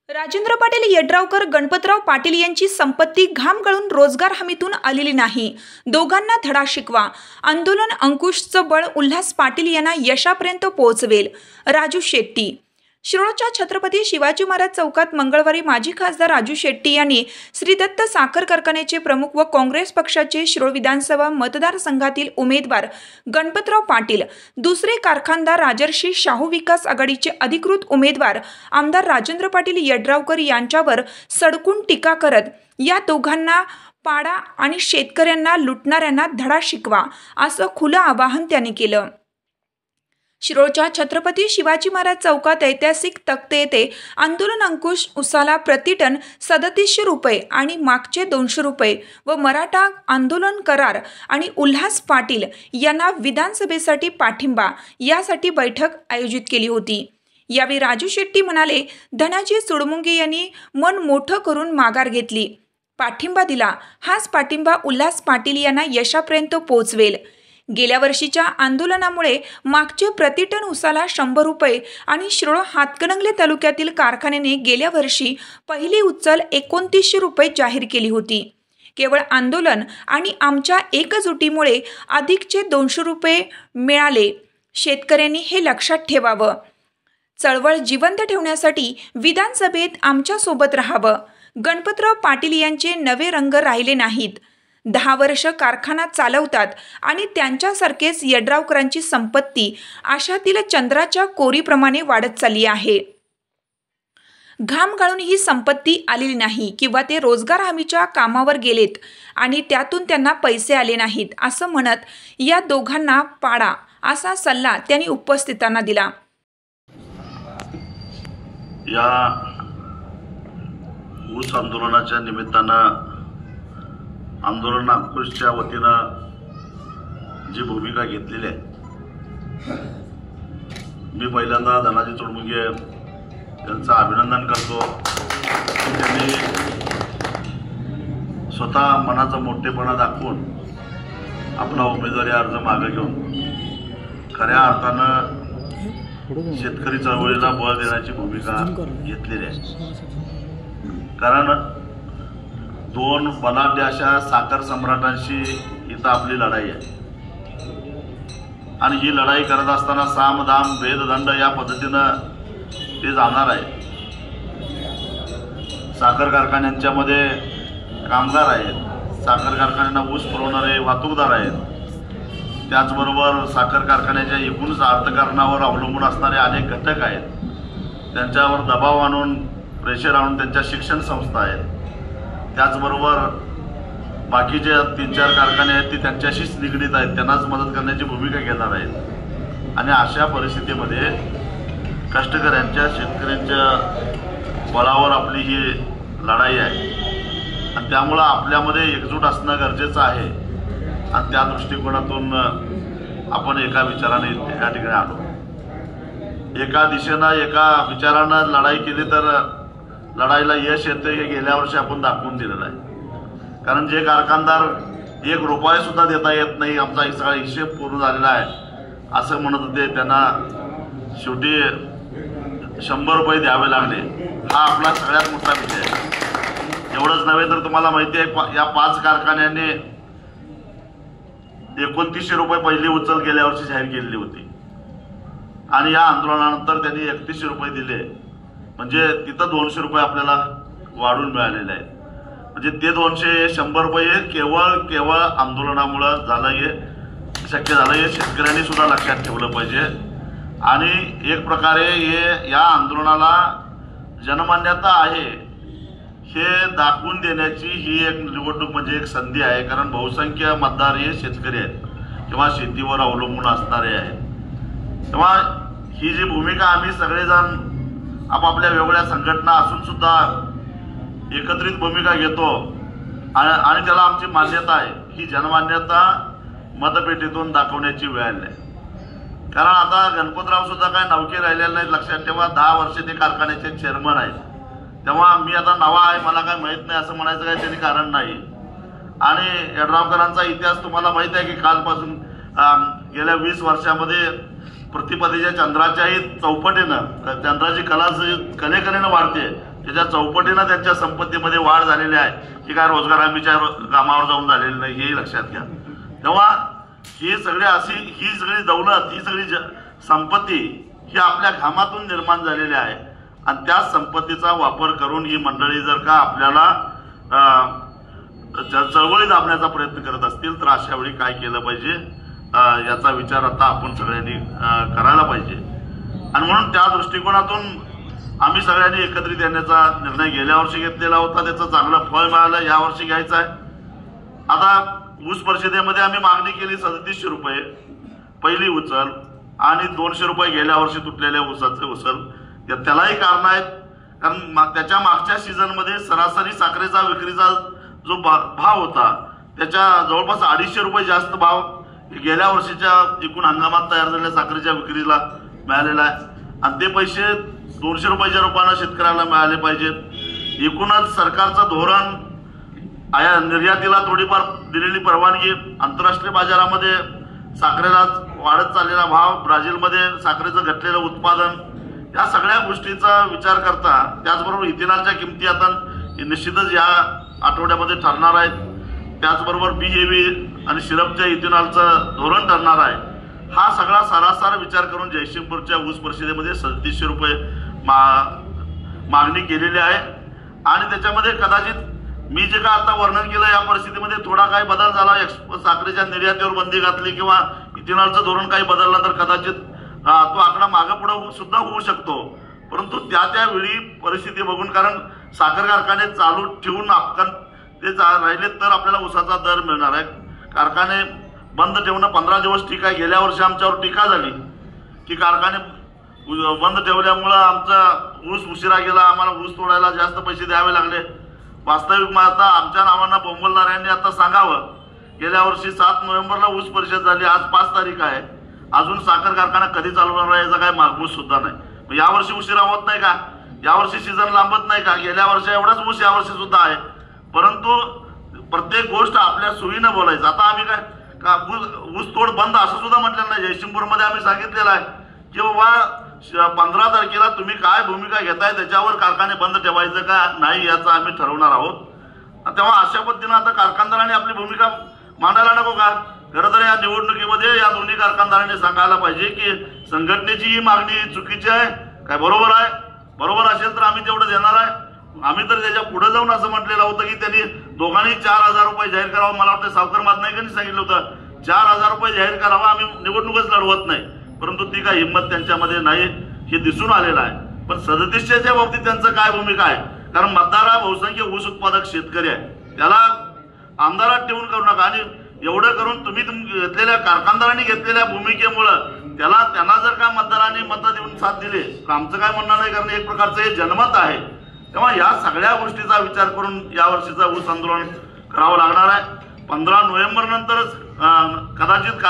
राजेंद्र पाटील यड्रावकर गणपतराव पाटील यांची संपत्ती घाम गळून रोजगार हमीतून आलेली नाही। दोघांना धडा शिकवा। आंदोलन अंकुशचं बळ उल्हास पाटील यांना यशापर्यंत पोहोचवेल। राजू शेट्टी। शिरोळच्या छत्रपती शिवाजी महाराज चौकात मंगळवारी माजी खासदार राजू शेट्टी यांनी श्री दत्त साखर कारखान्याचे प्रमुख व काँग्रेस पक्षाचे शिरोळ विधानसभा मतदारसंघातील उमेदवार गणपतराव पाटील, दुसरे कारखानदार राजर्षी शाहू विकास आघाडीचे अधिकृत उमेदवार आमदार राजेंद्र पाटील यड्रावकर यांच्यावर सडकून टीका करत या दोघांना पाडा आणि शेतकऱ्यांना लुटणाऱ्यांना धडा शिकवा असं खुलं आवाहन त्यांनी केलं। शिरोळच्या छत्रपती शिवाजी महाराज चौकात ऐतिहासिक तख्त येथे आंदोलन अंकुश उसाला प्रतिटन 3700 रुपये आणि मागचे 200 रुपये व मराठा आंदोलन करार आणि उल्हास पाटील यांना विधानसभेसाठी पाठिंबा यासाठी बैठक आयोजित केली होती। यावेळी राजू शेट्टी म्हणाले, धनाजी सुडमुंगे यांनी मन मोठं करून माघार घेतली, पाठिंबा दिला। हाच पाठिंबा उल्हास पाटील यांना यशापर्यंत पोहोचवेल। गेल्या वर्षीच्या आंदोलनामुळे मागचे प्रतिटन उसाला 100 रुपये आणि शिरोळ हातकणंगले तालुक्यातील कारखान्याने गेल्या वर्षी पहिली उचल 2900 रुपये जाहीर केली होती। केवळ आंदोलन आणि आमच्या एकजुटीमुळे अधिकचे 200 रुपये मिळाले। शेतकऱ्यांनी हे लक्षात ठेवावं। चळवळ जिवंत ठेवण्यासाठी विधानसभेत आमच्या सोबत राहावं। गणपतराव पाटील यांचे नवे रंग राहिले नाहीत। 10 वर्ष कारखाना चालवतात आणि त्यांच्यासारखेच यड्रावकरांची संपत्ती आशातील चंद्राच्या कोरीप्रमाणे वाढत चालली आहे। घाम गाळून ही संपत्ती आलेली नाही किंवा ते रोजगार हमीच्या कामावर गेलेत आणि त्यातून त्यांना पैसे आले नाहीत असं म्हणत या दोघांना पाडा असा सल्ला त्यांनी उपस्थितांना दिला। या ऊस आंदोलनाच्या निमित्तानं आंदोलन अंकुशच्या वतीनं जी भूमिका घेतलेली आहे, मी पहिल्यांदा धनाजी सुडमुंगे यांचं अभिनंदन करतो। त्यांनी स्वतः मनाचा मोठेपणा दाखवून आपला उमेदवारी अर्ज मागे घेऊन खऱ्या अर्थानं शेतकरी चळवळीला बळ देण्याची भूमिका घेतलेली आहे। कारण 2 बलाढ्य अशा साखर सम्राटांशी इथं आपली लढाई आहे आणि ही लढाई करत असताना साम दाम भेद दंड या पद्धतीनं ते जाणार आहे। साखर कारखान्यांच्यामध्ये कामगार आहेत, साखर कारखान्यांना ऊस पुरवणारे वाहतूकदार आहेत, त्याचबरोबर साखर कारखान्याच्या एकूणच अर्थकारणावर अवलंबून असणारे अनेक घटक आहेत। त्यांच्यावर दबाव आणून प्रेशर आणून त्यांच्या शिक्षण संस्था आहेत। त्याचबरोबर बाकीचे 3-4 कारखाने आहेत ते त्यांच्याशीच निगडीत आहेत, त्यांनाच मदत करण्याची भूमिका घेणार आहेत। आणि अशा परिस्थितीमध्ये कष्टकऱ्यांच्या शेतकऱ्यांच्या बळावर आपली ही लढाई आहे आणि त्यामुळं आपल्यामध्ये एकजूट असणं गरजेचं आहे आणि त्या दृष्टिकोनातून आपण एका विचाराने या ठिकाणी आलो। एका दिशेनं एका विचारानं लढाई केली तर लढाईला यश येतं हे गेल्या वर्षी आपण दाखवून दिलेलं आहे। कारण जे कारखानदार 1 रुपया सुद्धा देता येत नाही, आमचा सगळा हिशेब पूर्ण झालेला आहे असं म्हणत होते, त्यांना शेवटी 100 रुपये द्यावे लागले। हा आपला सगळ्यात मोठा विषय आहे। एवढंच नव्हे तर तुम्हाला माहिती आहे या 5 कारखान्यांनी 2900 रुपये पहिली उचल गेल्या वर्षी जाहीर केलेली होती आणि या आंदोलनानंतर त्यांनी 3100 रुपये दिले, म्हणजे तिथं 200 रुपये आपल्याला वाढून मिळालेले आहेत। म्हणजे ते 100 रुपये केवळ आंदोलनामुळे झालं, हे शक्य झालं, हे शेतकऱ्यांनी सुद्धा लक्षात ठेवलं पाहिजे। आणि एक प्रकारे या आंदोलनाला जनमान्यता आहे हे दाखवून देण्याची ही एक निवडणूक म्हणजे एक संधी आहे। कारण बहुसंख्य मतदार हे शेतकरी आहेत किंवा शेतीवर अवलंबून असणारे आहेत। तेव्हा ही जी भूमिका आम्ही सगळेजण आपापल्या वेगवेगळ्या संघटना असून सुद्धा एकत्रित भूमिका घेतो आणि त्याला आमची मान्यता आहे, ही जनमान्यता मतपेटीतून दाखवण्याची वेळ आली आहे। कारण आता गणपतराव सुद्धा काय नवखे राहिलेले नाहीत, लक्षात ठेवा। 10 वर्ष ते कारखान्याचे चेअरमन आहेत। तेव्हा मी आता नवा आहे, मला काय माहीत नाही असं म्हणायचं काही त्यांनी कारण नाही। आणि यड्रावकरांचा इतिहास तुम्हाला माहीत आहे की कालपासून गेल्या 20 वर्षामध्ये प्रतिपदेच्या चंद्राच्याही चौपटीनं चंद्राची कलेकलेनं वाढते त्याच्या चौपटीनं त्यांच्या संपत्तीमध्ये वाढ झालेली आहे की काय रोजगार हमीच्या कामावर जाऊन झालेलं नाही हे लक्षात घ्या. तेव्हा ही सगळी दौलत, ही सगळी संपत्ती ही आपल्या घामातून निर्माण झालेली आहे आणि त्या संपत्तीचा वापर करून ही मंडळी जर का आपल्याला चळवळी दाबण्याचा प्रयत्न करत असतील तर अशा वेळी काय केलं पाहिजे याचा विचार आता आपण सगळ्यांनी करायला पाहिजे. आणि म्हणून त्या दृष्टिकोनातून आम्ही सगळ्यांनी एकत्रित येण्याचा निर्णय गेल्या वर्षी घेतलेला होता. त्याचं चांगलं फळ मिळालं, यावर्षी घ्यायचं आहे. आता ऊस परिषदेमध्ये आम्ही मागणी केली 3700 रुपये पहिली उचल आणि 200 रुपये गेल्या वर्षी तुटलेल्या ऊसाचे उचल. त्यालाही कारण आहेत, कारण त्याच्या मागच्या सीझनमध्ये सरासरी साखरेचा विक्रीचा जो भाव होता त्याच्या जवळपास 250 रुपये जास्त भाव गेल्या वर्षीच्या एकूण हंगामात तयार झालेल्या साखरेच्या विक्रीला मिळालेला आहे आणि ते पैसे 200 रुपयाच्या रूपाने शेतकऱ्याला मिळाले पाहिजेत. एकूणच सरकारचं धोरण निर्यातीला थोडीफार दिलेली परवानगी, आंतरराष्ट्रीय बाजारामध्ये साखरेला वाढत चाललेला भाव, ब्राझीलमध्ये साखरेचं घटलेलं उत्पादन, या सगळ्या गोष्टीचा विचार करता त्याचबरोबर इथेनॉलच्या किमती आता निश्चितच या आठवड्यामध्ये ठरणार आहेत. त्याचबरोबर BJV आणि सिरपच्या इथेनॉलचं धोरण ठरणार आहे. हा सगळा सारासार विचार करून जयसिंगपूरच्या ऊस परिषदेमध्ये 3700 रुपये मागणी केलेली आहे. आणि त्याच्यामध्ये कदाचित मी जे का आता वर्णन केलं या परिस्थितीमध्ये थोडा काही बदल झाला, साखरेच्या निर्यातीवर बंदी घातली किंवा इथेनॉलचं धोरण काही बदललं तर कदाचित तो आकडा मागं पुढे सुद्धा होऊ शकतो. परंतु त्यावेळी परिस्थिती बघून, कारण साखर कारखाने चालू ठेवून आपण ते राहिले तर आपल्याला ऊसाचा दर मिळणार आहे. कारखाने बंद ठेवणं 15 दिवस ठीक आहे. गेल्या वर्षी आमच्यावर टीका झाली की कारखाने बंद ठेवल्यामुळं आमचा ऊस उशिरा गेला, आम्हाला ऊस तोडायला जास्त पैसे द्यावे लागले. वास्तविक आता आमच्या नावांना बोंबलणाऱ्यांनी आता सांगावं, गेल्या वर्षी 7 नोव्हेंबरला ऊस परिषद झाली, आज 5 तारीख आहे, अजून साखर कारखाना कधी चालू होणार आहे याचा काही मागमूस सुद्धा नाही. यावर्षी उशिरा होत नाही का? यावर्षी सीझन लांबत नाही का? गेल्या वर्षी एवढाच ऊस यावर्षी सुद्धा आहे. परंतु प्रत्येक गोष्ट आपल्या सोयीनं बोलायचं. आता आम्ही काय का ऊस तोड बंद असं सुद्धा म्हटलेलं नाही. जयसिंगपूरमध्ये आम्ही सांगितलेलं आहे की बाबा 15 तारखेला तुम्ही काय भूमिका घेताय त्याच्यावर कारखाने बंद ठेवायचं का नाही याचं आम्ही ठरवणार आहोत. तेव्हा अशा पद्धतीनं आता कारखानदारांनी आपली भूमिका मांडायला नको का? खरं तर या निवडणुकीमध्ये या दोन्ही कारखानदारांनी सांगायला पाहिजे की संघटनेची ही मागणी चुकीची आहे काय बरोबर आहे. बरोबर असेल तर आम्ही तेवढं देणार आहे. आम्ही तर त्याच्या पुढे जाऊन असं म्हटलेलं होतं की त्यांनी दोघांनी 4000 रुपये जाहीर करावं. मला वाटतं सावकर मातनायकांनी सांगितलं होतं 4000 रुपये जाहीर करावं, आम्ही निवडणूकच लढवत नाही. परंतु ती काय हिंमत त्यांच्यामध्ये नाही हे दिसून आलेलं आहे. पण 3700च्या बाबतीत त्यांचं काय भूमिका आहे? कारण मतदार हा बहुसंख्य ऊस उत्पादक शेतकरी आहे, त्याला आमदारात ठेवून करू नका. आणि एवढं करून तुम्ही घेतलेल्या कारखानदारांनी घेतलेल्या भूमिकेमुळं त्यांना जर का मतदारांनी मतं देऊन साथ दिली तर आमचं काय म्हणणं नाही, कारण एक प्रकारचं हे जनमत आहे. तेव्हा या सगळ्या गोष्टीचा विचार करून यावर्षीचा ऊस आंदोलन करावं लागणार आहे. 15 नोव्हेंबर नंतरच कदाचित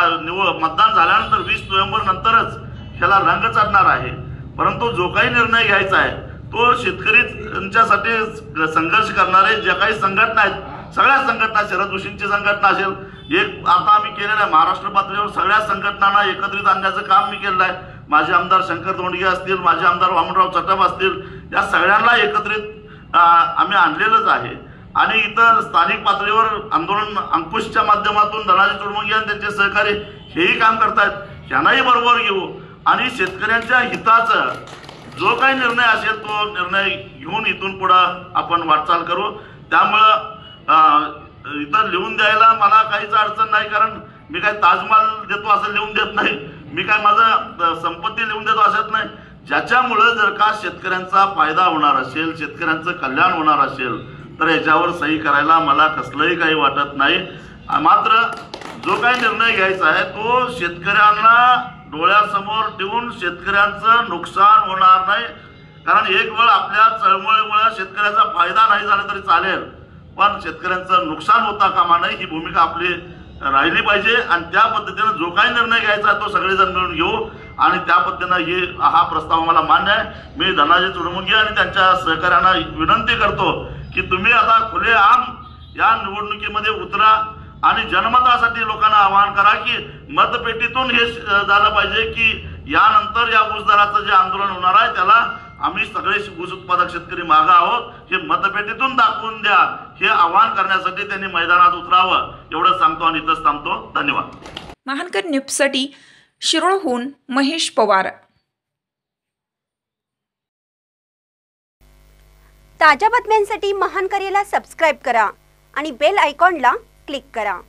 मतदान झाल्यानंतर 20 नोव्हेंबर नंतरच ह्याला रंग चढणार आहे. परंतु जो काही निर्णय घ्यायचा आहे तो शेतकऱ्यांच्यासाठी संघर्ष करणारे ज्या काही संघटना आहेत, सगळ्या संघटना, शरद ऋषींची संघटना असेल, एक आता आम्ही केलेलं आहे महाराष्ट्र पातळीवर सगळ्या संघटनांना एकत्रित आणण्याचं काम मी केलेलं आहे. माझे आमदार शंकर धोंडगे असतील, माझे आमदार वामनराव चटप असतील, या सगळ्यांना एकत्रित आम्ही आणलेलंच आहे. आणि इतर स्थानिक पातळीवर आंदोलन अंकुशच्या माध्यमातून धनाजी चुडमुंगे आणि त्यांचे सहकारी हेही काम करतायत. ह्यांनाही बरोबर घेऊ आणि शेतकऱ्यांच्या हिताचा जो काही निर्णय असेल तो निर्णय घेऊन इथून पुढं आपण वाटचाल करू. त्यामुळं इथं लिहून द्यायला मला काहीच अडचण नाही, कारण मी काय ताजमहाल देतो असं लिहून देत नाही, मी काय माझं संपत्ती लिहून देतो असत नाही. ज्याच्यामुळं जर का शेतकऱ्यांचा फायदा होणार असेल, शेतकऱ्यांचं कल्याण होणार असेल तर याच्यावर सही करायला मला कसलंही काही वाटत नाही. मात्र जो काही निर्णय घ्यायचा आहे तो शेतकऱ्यांना डोळ्यासमोर ठेवून शेतकऱ्यांचं नुकसान होणार नाही. कारण एक वेळ आपल्या चळवळीमुळे शेतकऱ्याचा फायदा नाही झाला तरी चालेल, पण शेतकऱ्यांचं नुकसान होता कामा नये ही भूमिका आपली राहिली पाहिजे. आणि त्या पद्धतीनं जो काही निर्णय घ्यायचा आहे तो सगळेजण मिळून घेऊ आणि त्या पद्धतीनं हा प्रस्ताव मला मान्य आहे. मी धनाजी चुडमुंगे आणि त्यांच्या सहकार्यांना विनंती करतो की तुम्ही आता खुलेआम या निवडणुकीमध्ये उतरा आणि जनमतासाठी लोकांना आवाहन करा की मतपेटीतून हे झालं पाहिजे की यानंतर या ऊस दराचं जे आंदोलन होणार आहे त्याला आम्ही सगळे ऊस उत्पादक शेतकरी मागे आहोत हे मतपेटीतून दाखवून द्या, हे आवाहन करण्यासाठी त्यांनी मैदानात उतरावं एवढं सांगतो आणि इथंच थांबतो. धन्यवाद. महानकर न्यूजसाठी शिरोळहून महेश पवार. ताज्या बातम्यांसाठी महानकरेला सबस्क्राईब करा आणि बेल आयकॉनला क्लिक करा.